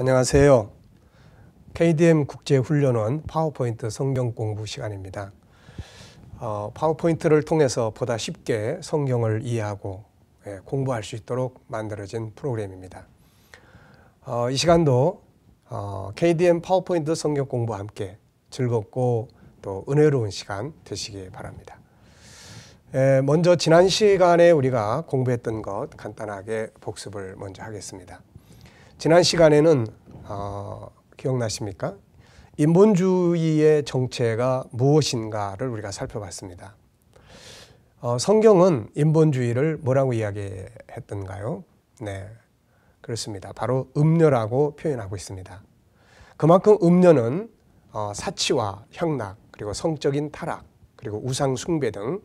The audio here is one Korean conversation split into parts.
안녕하세요. KDM 국제훈련원 파워포인트 성경 공부 시간입니다. 파워포인트를 통해서 보다 쉽게 성경을 이해하고 공부할 수 있도록 만들어진 프로그램입니다. 이 시간도 KDM 파워포인트 성경 공부와 함께 즐겁고 또 은혜로운 시간 되시기 바랍니다. 먼저 지난 시간에 우리가 공부했던 것 간단하게 복습을 먼저 하겠습니다. 지난 시간에는 기억나십니까? 인본주의의 정체가 무엇인가를 우리가 살펴봤습니다. 성경은 인본주의를 뭐라고 이야기했던가요? 네, 그렇습니다. 바로 음녀라고 표현하고 있습니다. 그만큼 음녀는 사치와 향락, 그리고 성적인 타락, 그리고 우상 숭배 등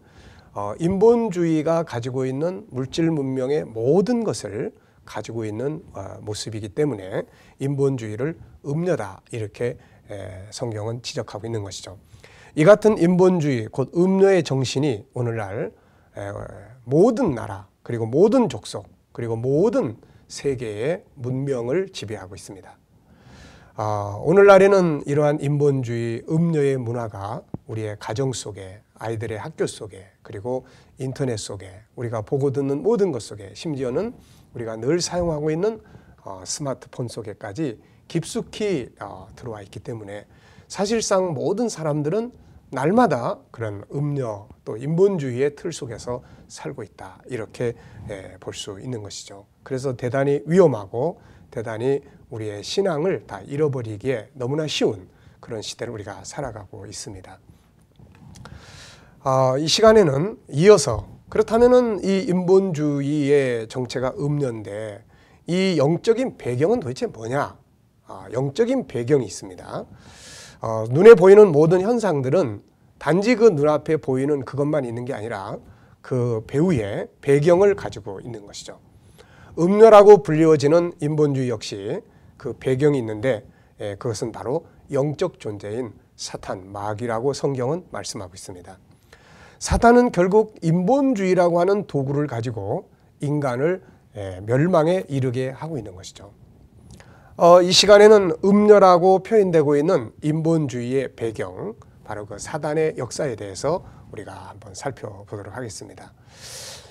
인본주의가 가지고 있는 물질 문명의 모든 것을 가지고 있는 모습이기 때문에 인본주의를 음녀다 이렇게 성경은 지적하고 있는 것이죠. 이 같은 인본주의 곧 음녀의 정신이 오늘날 모든 나라 그리고 모든 족속 그리고 모든 세계의 문명을 지배하고 있습니다. 오늘날에는 이러한 인본주의 음녀의 문화가 우리의 가정 속에, 아이들의 학교 속에, 그리고 인터넷 속에, 우리가 보고 듣는 모든 것 속에, 심지어는 우리가 늘 사용하고 있는 스마트폰 속에까지 깊숙이 들어와 있기 때문에 사실상 모든 사람들은 날마다 그런 음녀 또 인본주의의 틀 속에서 살고 있다 이렇게 볼 수 있는 것이죠. 그래서 대단히 위험하고 대단히 우리의 신앙을 다 잃어버리기에 너무나 쉬운 그런 시대를 우리가 살아가고 있습니다. 이 시간에는 이어서 그렇다면은 이 인본주의의 정체가 음녀인데 이 영적인 배경은 도대체 뭐냐? 영적인 배경이 있습니다. 눈에 보이는 모든 현상들은 단지 그 눈앞에 보이는 그것만 있는 게 아니라 그 배후에 배경을 가지고 있는 것이죠. 음녀라고 불리워지는 인본주의 역시 그 배경이 있는데 그것은 바로 영적 존재인 사탄, 마귀라고 성경은 말씀하고 있습니다. 사탄은 결국 인본주의라고 하는 도구를 가지고 인간을 멸망에 이르게 하고 있는 것이죠. 이 시간에는 음녀라고 표현되고 있는 인본주의의 배경, 바로 그 사단의 역사에 대해서 우리가 한번 살펴보도록 하겠습니다.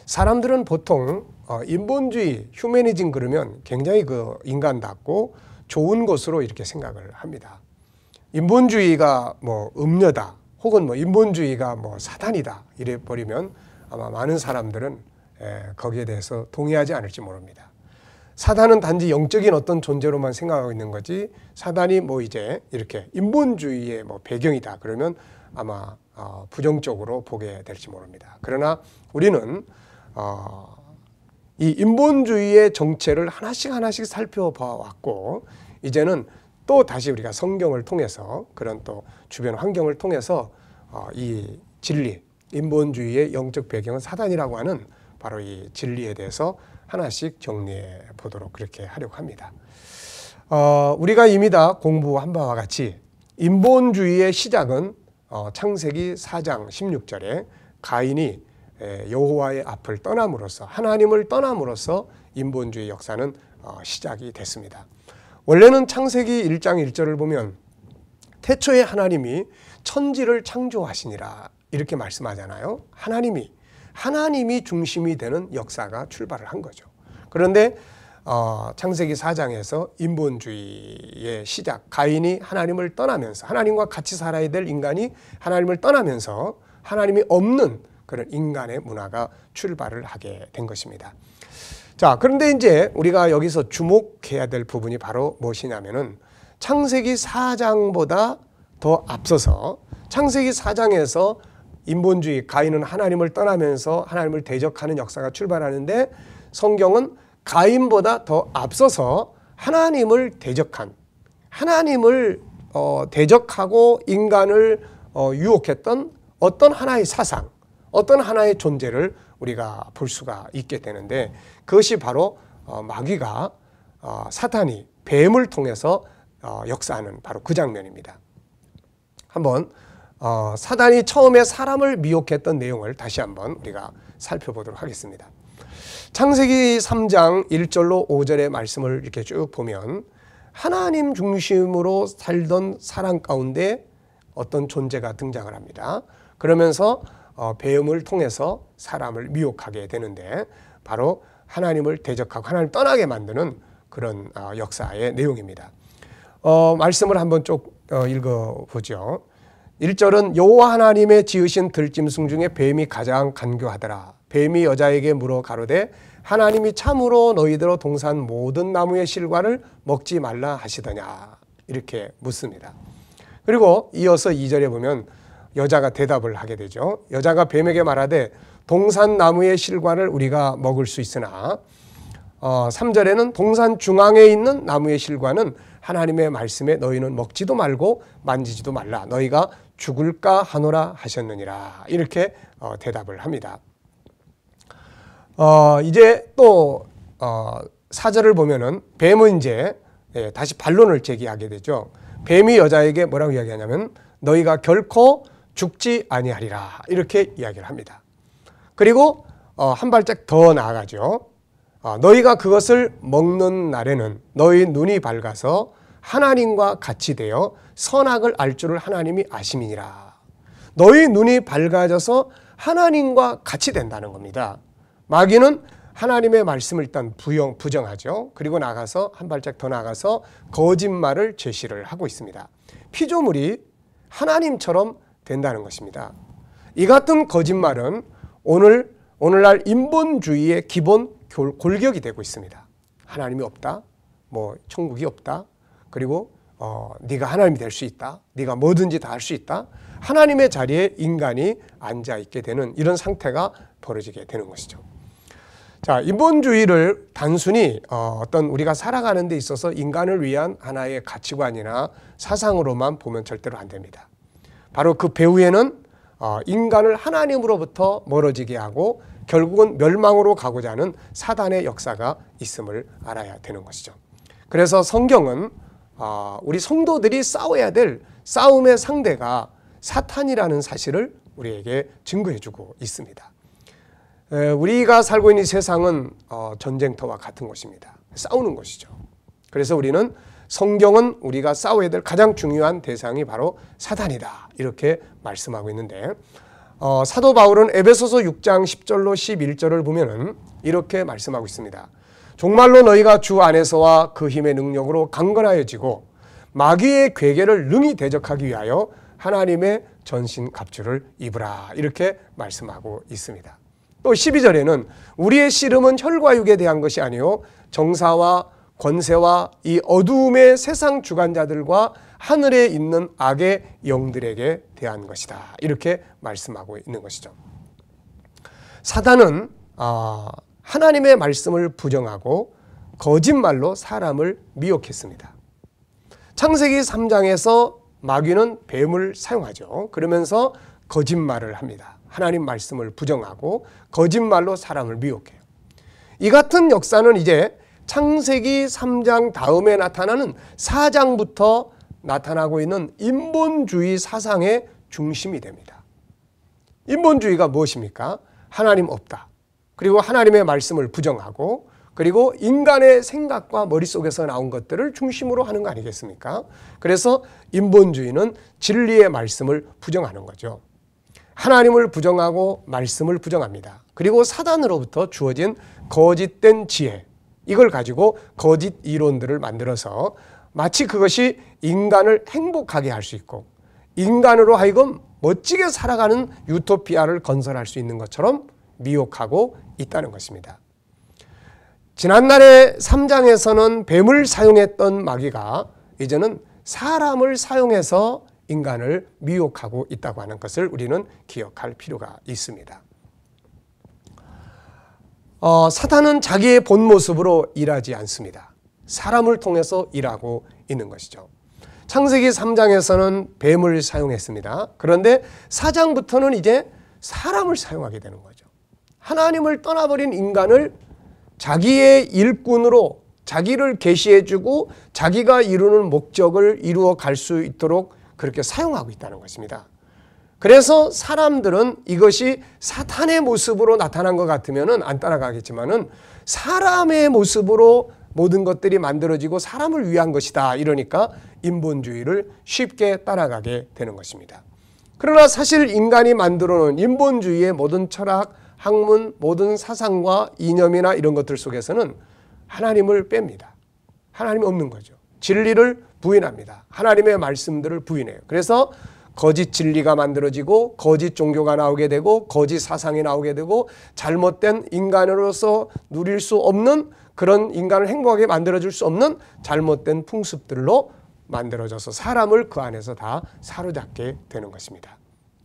사람들은 보통 인본주의, 휴머니즘 그러면 굉장히 그 인간답고 좋은 것으로 이렇게 생각을 합니다. 인본주의가 뭐 음녀다, 혹은 뭐 인본주의가 뭐 사단이다 이래 버리면 아마 많은 사람들은 거기에 대해서 동의하지 않을지 모릅니다. 사단은 단지 영적인 어떤 존재로만 생각하고 있는 거지 사단이 뭐 이제 이렇게 인본주의의 뭐 배경이다 그러면 아마 부정적으로 보게 될지 모릅니다. 그러나 우리는 이 인본주의의 정체를 하나씩 살펴봐 왔고 이제는 또 다시 우리가 성경을 통해서 그런 또 주변 환경을 통해서 이 진리, 인본주의의 영적 배경은 사단이라고 하는 바로 이 진리에 대해서 하나씩 정리해 보도록 그렇게 하려고 합니다. 우리가 이미 다 공부한 바와 같이 인본주의의 시작은 창세기 4장 16절에 가인이 여호와의 앞을 떠남으로써 하나님을 떠남으로써 인본주의 역사는 시작이 됐습니다. 원래는 창세기 1장 1절을 보면 태초에 하나님이 천지를 창조하시니라 이렇게 말씀하잖아요. 하나님이 중심이 되는 역사가 출발을 한 거죠. 그런데 창세기 4장에서 인본주의의 시작, 가인이 하나님을 떠나면서 하나님과 같이 살아야 될 인간이 하나님을 떠나면서 하나님이 없는 그런 인간의 문화가 출발을 하게 된 것입니다. 자, 그런데 이제 우리가 여기서 주목해야 될 부분이 바로 무엇이냐면은 창세기 4장보다 더 앞서서 창세기 4장에서 인본주의 가인은 하나님을 떠나면서 하나님을 대적하는 역사가 출발하는데 성경은 가인보다 더 앞서서 하나님을 대적한 하나님을 대적하고 인간을 유혹했던 어떤 하나의 사상, 어떤 하나의 존재를 우리가 볼 수가 있게 되는데 그것이 바로 마귀가 사탄이 뱀을 통해서 역사하는 바로 그 장면입니다. 한번 사단이 처음에 사람을 미혹했던 내용을 다시 한번 우리가 살펴보도록 하겠습니다. 창세기 3장 1절로 5절의 말씀을 이렇게 쭉 보면 하나님 중심으로 살던 사람 가운데 어떤 존재가 등장을 합니다. 그러면서 배움을 통해서 사람을 미혹하게 되는데 바로 하나님을 대적하고 하나님을 떠나게 만드는 그런 역사의 내용입니다. 말씀을 한번 쭉 읽어보죠. 1절은 여호와 하나님의 지으신 들짐승 중에 뱀이 가장 간교하더라. 뱀이 여자에게 물어 가로되 하나님이 참으로 너희들로 동산 모든 나무의 실과를 먹지 말라 하시더냐 이렇게 묻습니다. 그리고 이어서 2절에 보면 여자가 대답을 하게 되죠. 여자가 뱀에게 말하되 동산 나무의 실과를 우리가 먹을 수 있으나 3절에는 동산 중앙에 있는 나무의 실과는 하나님의 말씀에 너희는 먹지도 말고 만지지도 말라 너희가 죽을까 하노라 하셨느니라 이렇게 대답을 합니다. 이제 또 4절을 보면은 뱀은 이제 다시 반론을 제기하게 되죠. 뱀이 여자에게 뭐라고 이야기하냐면 너희가 결코 죽지 아니하리라 이렇게 이야기를 합니다. 그리고 한 발짝 더 나아가죠. 너희가 그것을 먹는 날에는 너희 눈이 밝아서 하나님과 같이 되어 선악을 알 줄을 하나님이 아심이니라. 너희 눈이 밝아져서 하나님과 같이 된다는 겁니다. 마귀는 하나님의 말씀을 일단 부정하죠. 그리고 나가서 한 발짝 더 나가서 거짓말을 제시를 하고 있습니다. 피조물이 하나님처럼 된다는 것입니다. 이 같은 거짓말은 오늘날 인본주의의 기본 골격이 되고 있습니다. 하나님이 없다, 뭐 천국이 없다, 그리고 네가 하나님이 될 수 있다, 네가 뭐든지 다 할 수 있다, 하나님의 자리에 인간이 앉아 있게 되는 이런 상태가 벌어지게 되는 것이죠. 자, 인본주의를 단순히 어떤 우리가 살아가는 데 있어서 인간을 위한 하나의 가치관이나 사상으로만 보면 절대로 안 됩니다. 바로 그 배후에는 인간을 하나님으로부터 멀어지게 하고 결국은 멸망으로 가고자 하는 사단의 역사가 있음을 알아야 되는 것이죠. 그래서 성경은 우리 성도들이 싸워야 될 싸움의 상대가 사탄이라는 사실을 우리에게 증거해주고 있습니다. 우리가 살고 있는 이 세상은 전쟁터와 같은 것입니다. 싸우는 것이죠. 그래서 우리는 성경은 우리가 싸워야 될 가장 중요한 대상이 바로 사단이다 이렇게 말씀하고 있는데 사도 바울은 에베소서 6장 10절로 11절을 보면은 이렇게 말씀하고 있습니다. 종말로 너희가 주 안에서와 그 힘의 능력으로 강건하여지고 마귀의 괴계를 능히 대적하기 위하여 하나님의 전신 갑주를 입으라 이렇게 말씀하고 있습니다. 또 12절에는 우리의 씨름은 혈과 육에 대한 것이 아니요 정사와 권세와 이 어두움의 세상 주관자들과 하늘에 있는 악의 영들에게 대한 것이다 이렇게 말씀하고 있는 것이죠. 사단은 하나님의 말씀을 부정하고 거짓말로 사람을 미혹했습니다. 창세기 3장에서 마귀는 뱀을 사용하죠. 그러면서 거짓말을 합니다. 하나님 말씀을 부정하고 거짓말로 사람을 미혹해요. 이 같은 역사는 이제 창세기 3장 다음에 나타나는 4장부터 나타나고 있는 인본주의 사상의 중심이 됩니다. 인본주의가 무엇입니까? 하나님 없다. 그리고 하나님의 말씀을 부정하고 그리고 인간의 생각과 머릿속에서 나온 것들을 중심으로 하는 거 아니겠습니까? 그래서 인본주의는 진리의 말씀을 부정하는 거죠. 하나님을 부정하고 말씀을 부정합니다. 그리고 사단으로부터 주어진 거짓된 지혜, 이걸 가지고 거짓 이론들을 만들어서 마치 그것이 인간을 행복하게 할 수 있고 인간으로 하여금 멋지게 살아가는 유토피아를 건설할 수 있는 것처럼 미혹하고 있다는 것입니다. 지난날의 3장에서는 뱀을 사용했던 마귀가 이제는 사람을 사용해서 인간을 미혹하고 있다고 하는 것을 우리는 기억할 필요가 있습니다. 사탄은 자기의 본 모습으로 일하지 않습니다. 사람을 통해서 일하고 있는 것이죠. 창세기 3장에서는 뱀을 사용했습니다. 그런데 4장부터는 이제 사람을 사용하게 되는 거죠. 하나님을 떠나버린 인간을 자기의 일꾼으로 자기를 계시해주고 자기가 이루는 목적을 이루어 갈 수 있도록 그렇게 사용하고 있다는 것입니다. 그래서 사람들은 이것이 사탄의 모습으로 나타난 것 같으면 안 따라가겠지만은 사람의 모습으로 모든 것들이 만들어지고 사람을 위한 것이다. 이러니까 인본주의를 쉽게 따라가게 되는 것입니다. 그러나 사실 인간이 만들어 놓은 인본주의의 모든 철학, 학문, 모든 사상과 이념이나 이런 것들 속에서는 하나님을 뺍니다. 하나님이 없는 거죠. 진리를 부인합니다. 하나님의 말씀들을 부인해요. 그래서 거짓 진리가 만들어지고 거짓 종교가 나오게 되고 거짓 사상이 나오게 되고 잘못된 인간으로서 누릴 수 없는 그런 인간을 행복하게 만들어줄 수 없는 잘못된 풍습들로 만들어져서 사람을 그 안에서 다 사로잡게 되는 것입니다.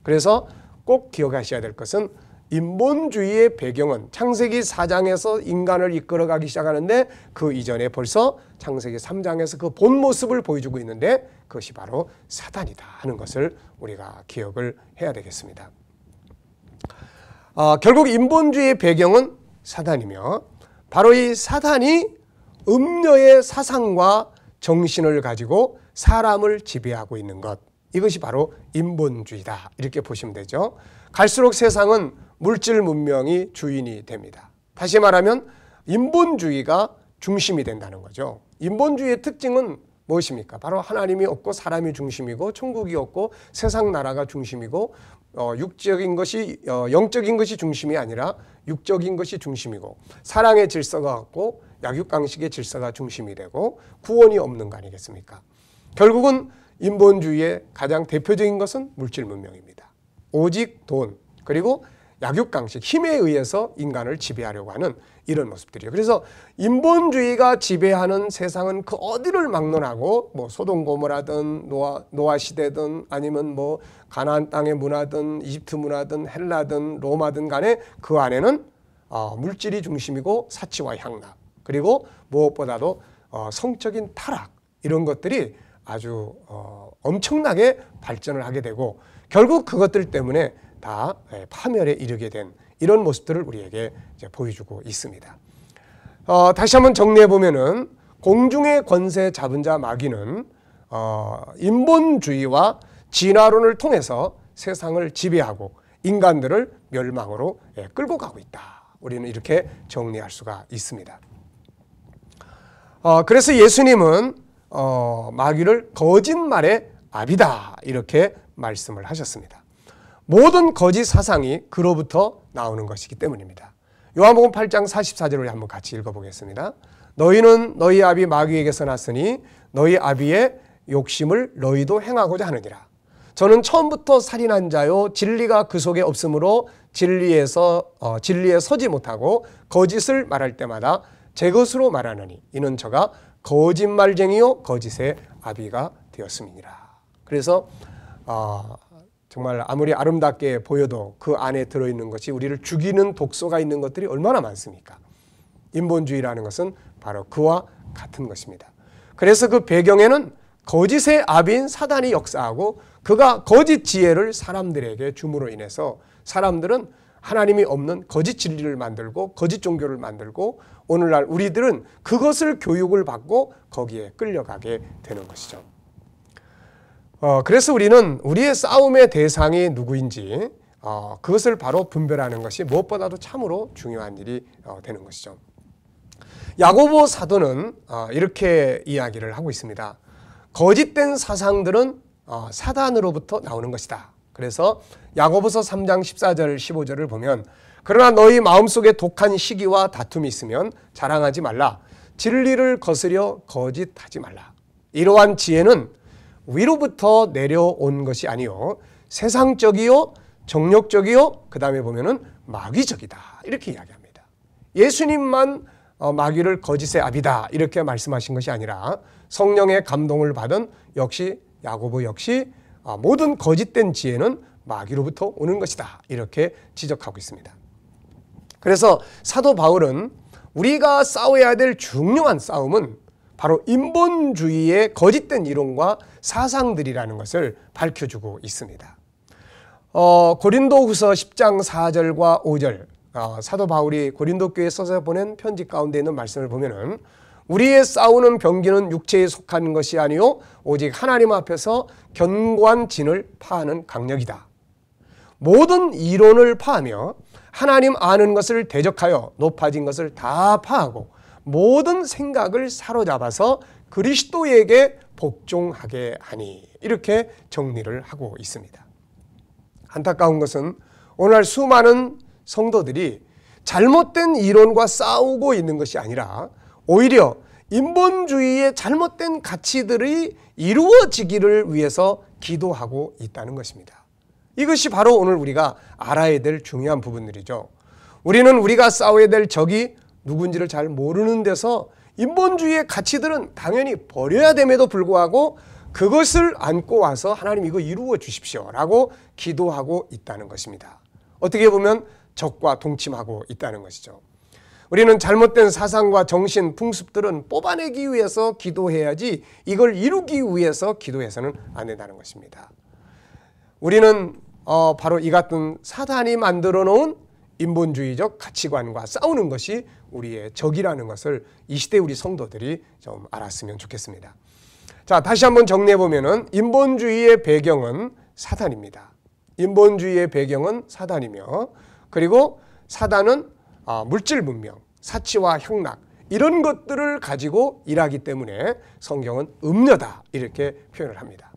그래서 꼭 기억하셔야 될 것은 인본주의의 배경은 창세기 4장에서 인간을 이끌어가기 시작하는데 그 이전에 벌써 창세기 3장에서 그 본 모습을 보여주고 있는데 그것이 바로 사단이다 하는 것을 우리가 기억을 해야 되겠습니다. 결국 인본주의의 배경은 사단이며 바로 이 사단이 음녀의 사상과 정신을 가지고 사람을 지배하고 있는 것, 이것이 바로 인본주의다 이렇게 보시면 되죠. 갈수록 세상은 물질 문명이 주인이 됩니다. 다시 말하면 인본주의가 중심이 된다는 거죠. 인본주의의 특징은 무엇입니까? 바로 하나님이 없고 사람이 중심이고 천국이 없고 세상 나라가 중심이고 육적인 것이 영적인 것이 중심이 아니라 육적인 것이 중심이고 사랑의 질서가 없고 약육강식의 질서가 중심이 되고 구원이 없는 거 아니겠습니까? 결국은 인본주의의 가장 대표적인 것은 물질 문명입니다. 오직 돈 그리고 약육강식, 힘에 의해서 인간을 지배하려고 하는 이런 모습들이에요. 그래서 인본주의가 지배하는 세상은 그 어디를 막론하고 뭐 소돔고모라든 노아 시대든 아니면 뭐 가나안 땅의 문화든 이집트 문화든 헬라든 로마든 간에 그 안에는 물질이 중심이고 사치와 향락 그리고 무엇보다도 성적인 타락 이런 것들이 아주 엄청나게 발전을 하게 되고 결국 그것들 때문에 다 파멸에 이르게 된 이런 모습들을 우리에게 이제 보여주고 있습니다. 다시 한번 정리해 보면은 공중의 권세 잡은 자 마귀는 인본주의와 진화론을 통해서 세상을 지배하고 인간들을 멸망으로 끌고 가고 있다. 우리는 이렇게 정리할 수가 있습니다. 그래서 예수님은 마귀를 거짓말의 아비다 이렇게 말씀을 하셨습니다. 모든 거짓 사상이 그로부터 나오는 것이기 때문입니다. 요한복음 8장 44절을 한번 같이 읽어보겠습니다. 너희는 너희 아비 마귀에게서 났으니 너희 아비의 욕심을 너희도 행하고자 하느니라. 저는 처음부터 살인한 자요 진리가 그 속에 없으므로 진리에 서지 못하고 거짓을 말할 때마다 제 것으로 말하느니 이는 저가 거짓말쟁이요 거짓의 아비가 되었음이니라. 그래서 정말 아무리 아름답게 보여도 그 안에 들어있는 것이 우리를 죽이는 독소가 있는 것들이 얼마나 많습니까? 인본주의라는 것은 바로 그와 같은 것입니다. 그래서 그 배경에는 거짓의 아비인 사단이 역사하고 그가 거짓 지혜를 사람들에게 줌으로 인해서 사람들은 하나님이 없는 거짓 진리를 만들고 거짓 종교를 만들고 오늘날 우리들은 그것을 교육을 받고 거기에 끌려가게 되는 것이죠. 그래서 우리는 우리의 싸움의 대상이 누구인지 그것을 바로 분별하는 것이 무엇보다도 참으로 중요한 일이 되는 것이죠. 야고보 사도는 이렇게 이야기를 하고 있습니다. 거짓된 사상들은 사단으로부터 나오는 것이다. 그래서 야고보서 3장 14절 15절을 보면 그러나 너희 마음속에 독한 시기와 다툼이 있으면 자랑하지 말라. 진리를 거스려 거짓하지 말라. 이러한 지혜는 위로부터 내려온 것이 아니요 세상적이요 정욕적이요 그 다음에 보면은 마귀적이다 이렇게 이야기합니다. 예수님만 마귀를 거짓의 아비다 이렇게 말씀하신 것이 아니라 성령의 감동을 받은 역시 야고보 역시 모든 거짓된 지혜는 마귀로부터 오는 것이다 이렇게 지적하고 있습니다. 그래서 사도 바울은 우리가 싸워야 될 중요한 싸움은 바로 인본주의의 거짓된 이론과 사상들이라는 것을 밝혀주고 있습니다. 고린도후서 10장 4절과 5절 사도 바울이 고린도 교회에 써서 보낸 편지 가운데 있는 말씀을 보면은 우리의 싸우는 병기는 육체에 속한 것이 아니요 오직 하나님 앞에서 견고한 진을 파하는 강력이다. 모든 이론을 파하며 하나님 아는 것을 대적하여 높아진 것을 다 파하고 모든 생각을 사로잡아서 그리스도에게 복종하게 하니, 이렇게 정리를 하고 있습니다. 안타까운 것은 오늘 수많은 성도들이 잘못된 이론과 싸우고 있는 것이 아니라 오히려 인본주의의 잘못된 가치들이 이루어지기를 위해서 기도하고 있다는 것입니다. 이것이 바로 오늘 우리가 알아야 될 중요한 부분들이죠. 우리는 우리가 싸워야 될 적이 누군지를 잘 모르는 데서 인본주의의 가치들은 당연히 버려야 됨에도 불구하고 그것을 안고 와서 하나님 이거 이루어 주십시오 라고 기도하고 있다는 것입니다. 어떻게 보면 적과 동침하고 있다는 것이죠. 우리는 잘못된 사상과 정신, 풍습들은 뽑아내기 위해서 기도해야지 이걸 이루기 위해서 기도해서는 안 된다는 것입니다. 우리는 바로 이 같은 사단이 만들어 놓은 인본주의적 가치관과 싸우는 것이 우리의 적이라는 것을 이 시대 우리 성도들이 좀 알았으면 좋겠습니다. 자, 다시 한번 정리해 보면은 인본주의의 배경은 사단입니다. 인본주의의 배경은 사단이며, 그리고 사단은 물질 문명, 사치와 향락 이런 것들을 가지고 일하기 때문에 성경은 음녀다 이렇게 표현을 합니다.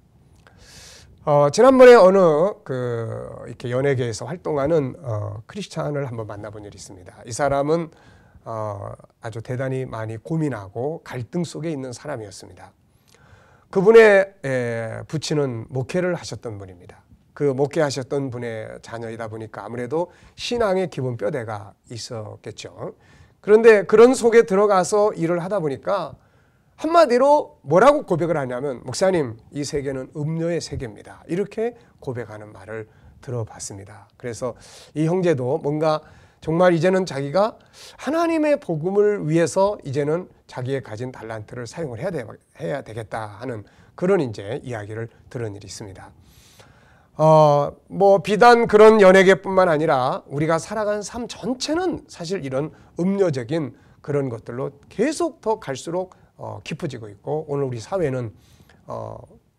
지난번에 어느 이렇게 연예계에서 활동하는 크리스찬을 한번 만나본 일이 있습니다. 이 사람은 아주 대단히 많이 고민하고 갈등 속에 있는 사람이었습니다. 그분의 부친은 목회를 하셨던 분입니다. 그 목회하셨던 분의 자녀이다 보니까 아무래도 신앙의 기본 뼈대가 있었겠죠. 그런데 그런 속에 들어가서 일을 하다 보니까 한마디로 뭐라고 고백을 하냐면, 목사님, 이 세계는 음녀의 세계입니다. 이렇게 고백하는 말을 들어봤습니다. 그래서 이 형제도 뭔가 정말 이제는 자기가 하나님의 복음을 위해서 이제는 자기의 가진 달란트를 사용을 해야 되겠다 하는 그런 이제 이야기를 들은 일이 있습니다. 비단 그런 연예계뿐만 아니라 우리가 살아가는 삶 전체는 사실 이런 음료적인 그런 것들로 계속 더 갈수록 깊어지고 있고, 오늘 우리 사회는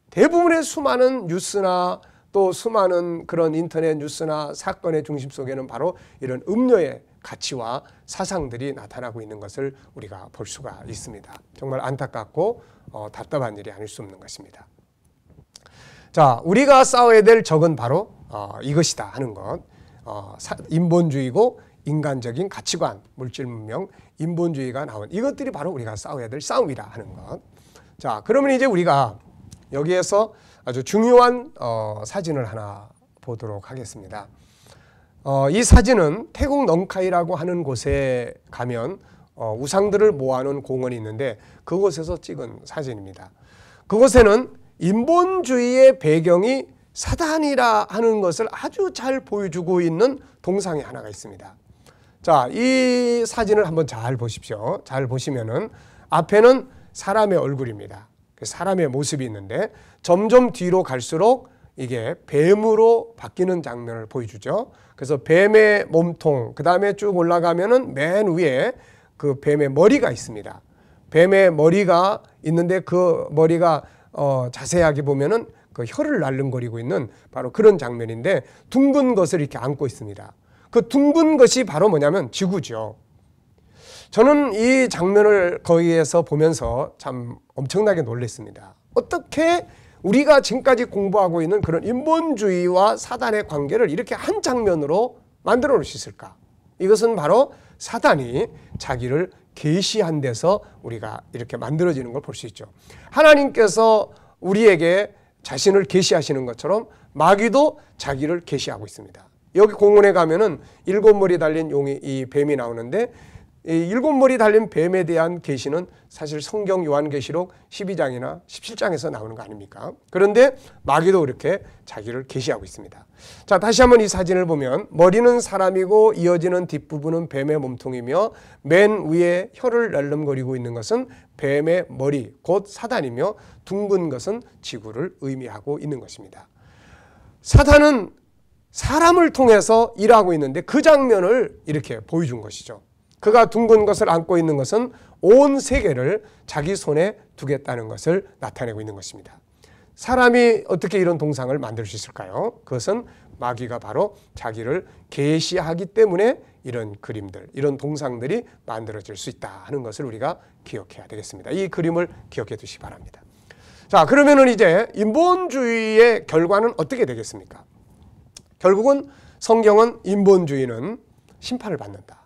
대부분의 수많은 뉴스나 또 수많은 그런 인터넷 뉴스나 사건의 중심 속에는 바로 이런 음료의 가치와 사상들이 나타나고 있는 것을 우리가 볼 수가 있습니다. 정말 안타깝고 답답한 일이 아닐 수 없는 것입니다. 자, 우리가 싸워야 될 적은 바로 이것이다 하는 것, 인본주의고 인간적인 가치관, 물질 문명, 인본주의가 나온 이것들이 바로 우리가 싸워야 될 싸움이라 하는 것. 자, 그러면 이제 우리가 여기에서 아주 중요한 사진을 하나 보도록 하겠습니다. 이 사진은 태국 넝카이라고 하는 곳에 가면 우상들을 모아놓은 공원이 있는데 그곳에서 찍은 사진입니다. 그곳에는 인본주의의 배경이 사단이라 하는 것을 아주 잘 보여주고 있는 동상이 하나가 있습니다. 자, 이 사진을 한번 잘 보십시오. 잘 보시면은 앞에는 사람의 얼굴입니다. 사람의 모습이 있는데 점점 뒤로 갈수록 이게 뱀으로 바뀌는 장면을 보여주죠. 그래서 뱀의 몸통, 그 다음에 쭉 올라가면은 맨 위에 그 뱀의 머리가 있습니다. 뱀의 머리가 있는데 그 머리가 자세하게 보면은 그 혀를 날름거리고 있는 바로 그런 장면인데, 둥근 것을 이렇게 안고 있습니다. 그 둥근 것이 바로 뭐냐면 지구죠. 저는 이 장면을 거기에서 보면서 참 엄청나게 놀랐습니다. 어떻게 우리가 지금까지 공부하고 있는 그런 인본주의와 사단의 관계를 이렇게 한 장면으로 만들어 놓을 수 있을까? 이것은 바로 사단이 자기를 계시한 데서 우리가 이렇게 만들어지는 걸 볼 수 있죠. 하나님께서 우리에게 자신을 계시하시는 것처럼 마귀도 자기를 계시하고 있습니다. 여기 공원에 가면은 7머리 달린 용이, 이 뱀이 나오는데, 이 7머리 달린 뱀에 대한 계시는 사실 성경 요한계시록 12장이나 17장에서 나오는 거 아닙니까? 그런데 마귀도 이렇게 자기를 계시하고 있습니다. 자, 다시 한번 이 사진을 보면 머리는 사람이고 이어지는 뒷부분은 뱀의 몸통이며 맨 위에 혀를 날름거리고 있는 것은 뱀의 머리, 곧 사단이며 둥근 것은 지구를 의미하고 있는 것입니다. 사단은 사람을 통해서 일하고 있는데 그 장면을 이렇게 보여준 것이죠. 그가 둥근 것을 안고 있는 것은 온 세계를 자기 손에 두겠다는 것을 나타내고 있는 것입니다. 사람이 어떻게 이런 동상을 만들 수 있을까요? 그것은 마귀가 바로 자기를 계시하기 때문에 이런 그림들, 이런 동상들이 만들어질 수 있다 하는 것을 우리가 기억해야 되겠습니다. 이 그림을 기억해 두시기 바랍니다. 자, 그러면은 이제 인본주의의 결과는 어떻게 되겠습니까? 결국은 성경은 인본주의는 심판을 받는다.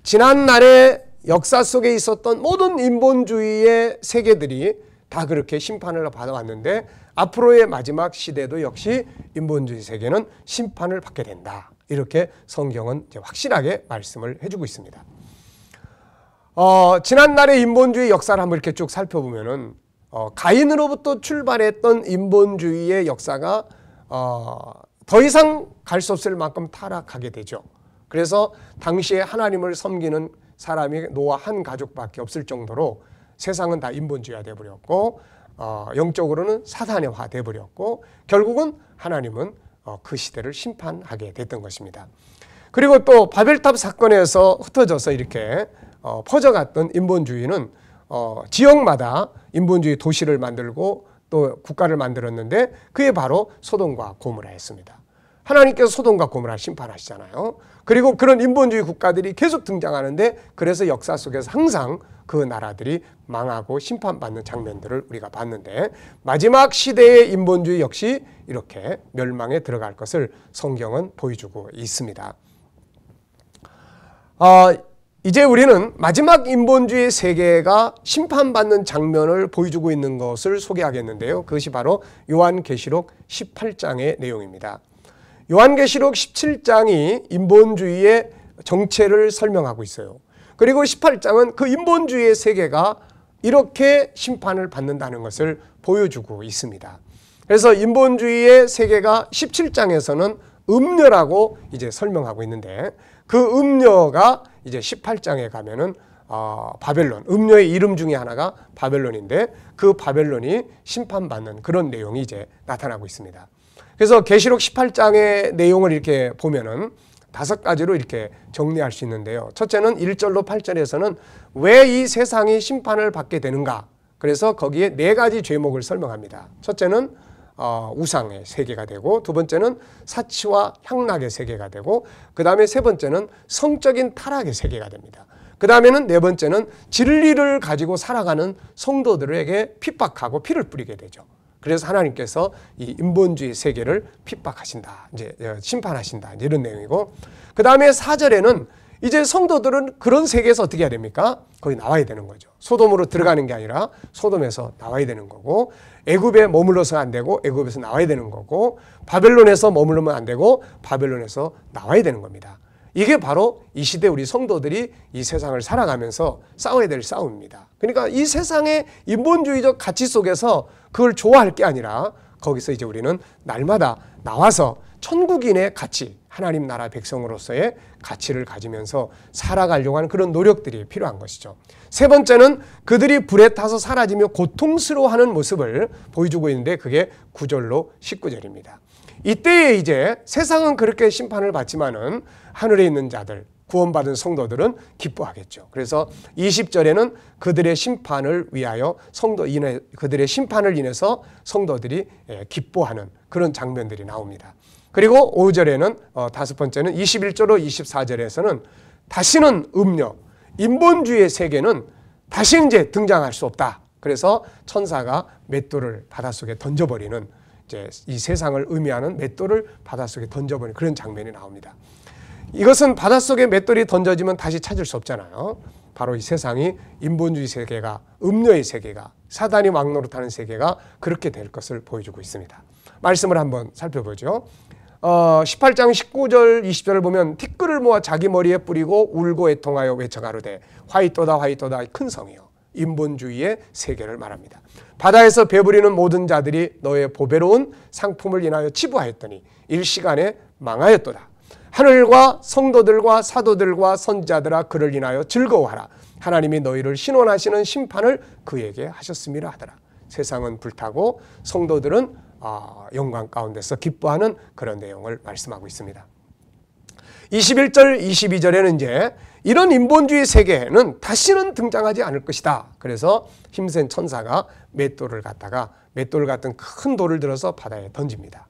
지난날의 역사 속에 있었던 모든 인본주의의 세계들이 다 그렇게 심판을 받아왔는데 앞으로의 마지막 시대도 역시 인본주의 세계는 심판을 받게 된다. 이렇게 성경은 이제 확실하게 말씀을 해주고 있습니다. 지난날의 인본주의 역사를 한번 이렇게 쭉 살펴보면은 가인으로부터 출발했던 인본주의의 역사가 더 이상 갈 수 없을 만큼 타락하게 되죠. 그래서 당시에 하나님을 섬기는 사람이 노아 한 가족밖에 없을 정도로 세상은 다 인본주의화 되어버렸고 영적으로는 사단화가 되어버렸고 결국은 하나님은 그 시대를 심판하게 됐던 것입니다. 그리고 또 바벨탑 사건에서 흩어져서 이렇게 퍼져갔던 인본주의는 지역마다 인본주의 도시를 만들고 또 국가를 만들었는데 그게 바로 소돔과 고모라였습니다. 하나님께서 소돔과 고모라 심판하시잖아요. 그리고 그런 인본주의 국가들이 계속 등장하는데 그래서 역사 속에서 항상 그 나라들이 망하고 심판받는 장면들을 우리가 봤는데 마지막 시대의 인본주의 역시 이렇게 멸망에 들어갈 것을 성경은 보여주고 있습니다. 이제 우리는 마지막 인본주의 세계가 심판받는 장면을 보여주고 있는 것을 소개하겠는데요. 그것이 바로 요한계시록 18장의 내용입니다. 요한계시록 17장이 인본주의의 정체를 설명하고 있어요. 그리고 18장은 그 인본주의의 세계가 이렇게 심판을 받는다는 것을 보여주고 있습니다. 그래서 인본주의의 세계가 17장에서는 음녀라고 이제 설명하고 있는데 그 음녀가 이제 18장에 가면은 바벨론, 음녀의 이름 중에 하나가 바벨론인데 그 바벨론이 심판받는 그런 내용이 이제 나타나고 있습니다. 그래서 계시록 18장의 내용을 이렇게 보면은 5가지로 이렇게 정리할 수 있는데요. 첫째는 1절로 8절에서는 왜 이 세상이 심판을 받게 되는가? 그래서 거기에 4가지 죄목을 설명합니다. 첫째는 우상의 세계가 되고 두 번째는 사치와 향락의 세계가 되고 그 다음에 세 번째는 성적인 타락의 세계가 됩니다. 그 다음에는 네 번째는 진리를 가지고 살아가는 성도들에게 핍박하고 피를 뿌리게 되죠. 그래서 하나님께서 이 인본주의 세계를 핍박하신다, 이제 심판하신다, 이런 내용이고, 그 다음에 4절에는 이제 성도들은 그런 세계에서 어떻게 해야 됩니까? 거기 나와야 되는 거죠. 소돔으로 들어가는 게 아니라 소돔에서 나와야 되는 거고, 애굽에 머물러서 안 되고 애굽에서 나와야 되는 거고, 바벨론에서 머물르면 안 되고 바벨론에서 나와야 되는 겁니다. 이게 바로 이 시대 우리 성도들이 이 세상을 살아가면서 싸워야 될 싸움입니다. 그러니까 이 세상의 인본주의적 가치 속에서 그걸 좋아할 게 아니라 거기서 이제 우리는 날마다 나와서 천국인의 가치, 하나님 나라 백성으로서의 가치를 가지면서 살아가려고 하는 그런 노력들이 필요한 것이죠. 세 번째는 그들이 불에 타서 사라지며 고통스러워하는 모습을 보여주고 있는데 그게 9절로 19절입니다. 이때에 이제 세상은 그렇게 심판을 받지만은 하늘에 있는 자들, 구원받은 성도들은 기뻐하겠죠. 그래서 20절에는 그들의 심판을 위하여 그들의 심판을 인해서 성도들이 기뻐하는 그런 장면들이 나옵니다. 그리고 5절에는 5번째는 21절로 24절에서는 다시는 음녀, 인본주의의 세계는 다시 이제 등장할 수 없다. 그래서 천사가 맷돌을 바닷속에 던져버리는 이제 이 세상을 의미하는 맷돌을 바닷속에 던져버리는 그런 장면이 나옵니다. 이것은 바닷속에 맷돌이 던져지면 다시 찾을 수 없잖아요. 바로 이 세상이 인본주의 세계가, 음녀의 세계가, 사단이 왕노릇하는 세계가 그렇게 될 것을 보여주고 있습니다. 말씀을 한번 살펴보죠. 18장 19절 20절을 보면 티끌을 모아 자기 머리에 뿌리고 울고 애통하여 외쳐가로되 화이토다 화이토다 큰 성이요, 인본주의의 세계를 말합니다. 바다에서 배부리는 모든 자들이 너의 보배로운 상품을 인하여 치부하였더니 일시간에 망하였도다. 하늘과 성도들과 사도들과 선지자들아 그를 인하여 즐거워하라. 하나님이 너희를 신원하시는 심판을 그에게 하셨음이라 하더라. 세상은 불타고 성도들은 영광 가운데서 기뻐하는 그런 내용을 말씀하고 있습니다. 21절 22절에는 이제 이런 인본주의 세계는 다시는 등장하지 않을 것이다. 그래서 힘센 천사가 맷돌 같은 큰 돌을 들어서 바다에 던집니다.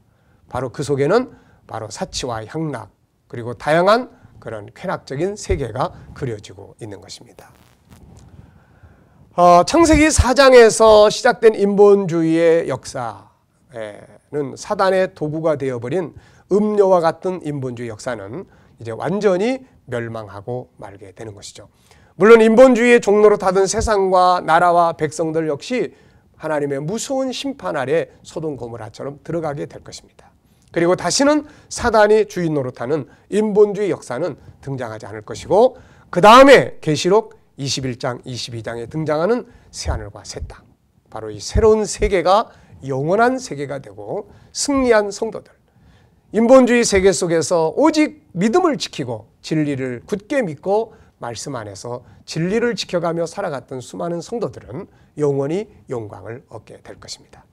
바로 그 속에는 바로 사치와 향락 그리고 다양한 그런 쾌락적인 세계가 그려지고 있는 것입니다. 창세기 4장에서 시작된 인본주의의 역사는 사단의 도구가 되어버린 음료와 같은 인본주의 역사는 이제 완전히 멸망하고 말게 되는 것이죠. 물론 인본주의의 종로로 타던 세상과 나라와 백성들 역시 하나님의 무서운 심판 아래 소돔 고모라처럼 들어가게 될 것입니다. 그리고 다시는 사단이 주인 노릇하는 인본주의 역사는 등장하지 않을 것이고 그 다음에 계시록 21장, 22장에 등장하는 새하늘과 새 땅, 바로 이 새로운 세계가 영원한 세계가 되고 승리한 성도들, 인본주의 세계 속에서 오직 믿음을 지키고 진리를 굳게 믿고 말씀 안에서 진리를 지켜가며 살아갔던 수많은 성도들은 영원히 영광을 얻게 될 것입니다.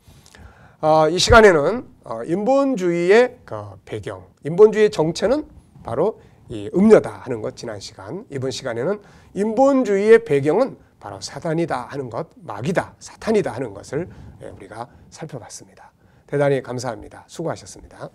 이 시간에는 인본주의의 그 배경, 인본주의의 정체는 바로 이 음료다 하는 것 지난 시간, 이번 시간에는 인본주의의 배경은 바로 사단이다 하는 것, 마귀다, 사탄이다 하는 것을 우리가 살펴봤습니다. 대단히 감사합니다. 수고하셨습니다.